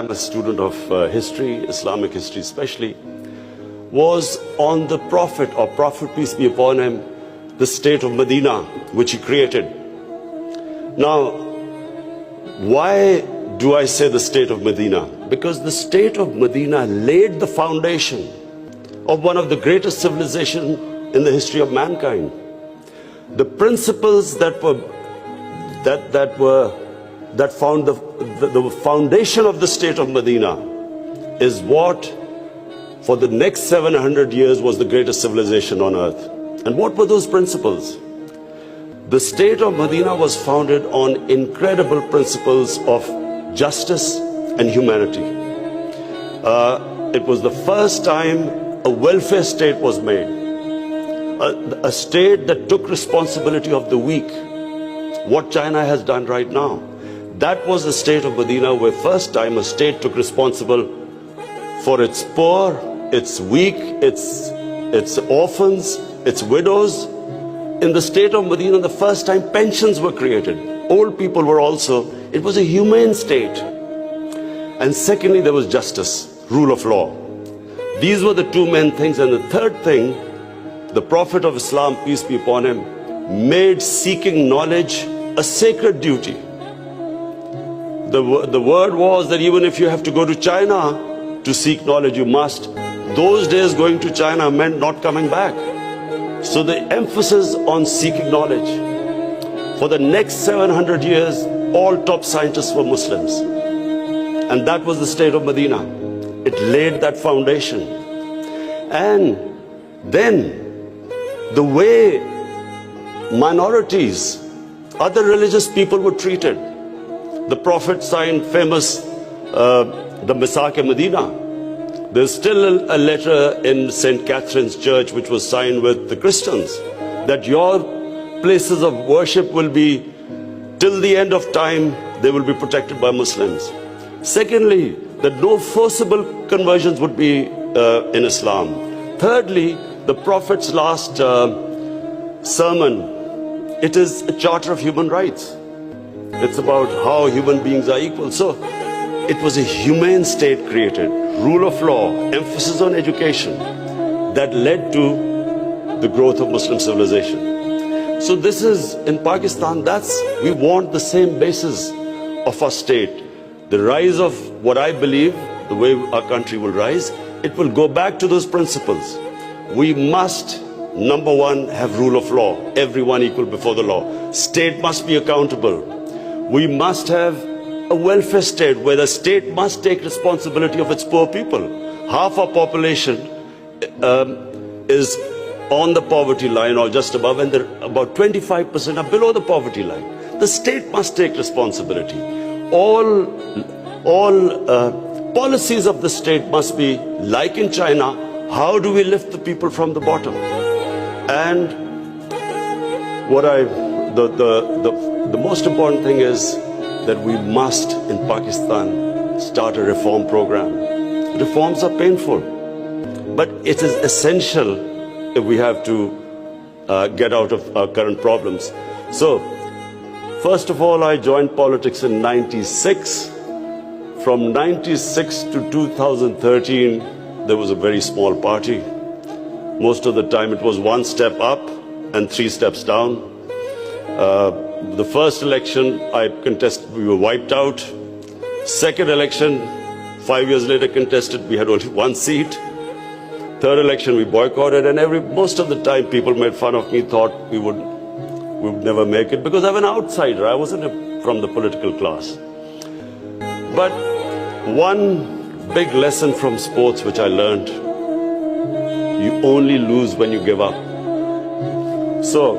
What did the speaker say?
I'm a student of history, Islamic history especially, was on the Prophet, or Prophet peace be upon him, the state of Medina, which he created. Now, why do I say the state of Medina? Because the state of Medina laid the foundation of one of the greatest civilizations in the history of mankind. The principles that found the foundation of the state of Medina is what for the next 700 years was the greatest civilization on earth. And what were those principles? The state of Medina was founded on incredible principles of justice and humanity. It was the first time a welfare state was made, a state that took responsibility of the weak, what China has done right now. That was the state of Medina, where first time a state took responsible for its poor, its weak, its orphans, its widows. In the state of Medina, the first time pensions were created. Old people were also, it was a humane state. And secondly, there was justice, rule of law. These were the two main things. And the third thing, the Prophet of Islam, peace be upon him, made seeking knowledge a sacred duty. The word was that even if you have to go to China to seek knowledge, you must. Those days going to China meant not coming back. So the emphasis on seeking knowledge. For the next 700 years, all top scientists were Muslims. And that was the state of Medina. It laid that foundation. And then the way minorities, other religious people were treated. The Prophet signed famous, the Misaq-e-Medina. There's still a letter in St. Catherine's Church which was signed with the Christians that your places of worship will be, till the end of time, they will be protected by Muslims. Secondly, that no forcible conversions would be in Islam. Thirdly, the Prophet's last sermon, it is a charter of human rights. It's about how human beings are equal. So it was a humane state created, rule of law, emphasis on education, that led to the growth of Muslim civilization. So this is, in Pakistan, we want the same basis of our state. The rise of what I believe, the way our country will rise, it will go back to those principles. We must, number one, have rule of law, everyone equal before the law. State must be accountable. We must have a welfare state where the state must take responsibility of its poor people. Half our population is on the poverty line or just above, and about 25% are below the poverty line. The state must take responsibility. All policies of the state must be like in China. How do we lift the people from the bottom? And the most important thing is that we must, in Pakistan, start a reform program. Reforms are painful, but it is essential if we have to get out of our current problems. So, first of all, I joined politics in '96. From '96 to 2013, there was a very small party. Most of the time it was one step up and 3 steps down. The first election I contested, we were wiped out. Second election, 5 years later contested, we had only 1 seat. Third election we boycotted, and most of the time people made fun of me, thought we would never make it, because I'm an outsider. I wasn't from the political class. But one big lesson from sports which I learned, you only lose when you give up. So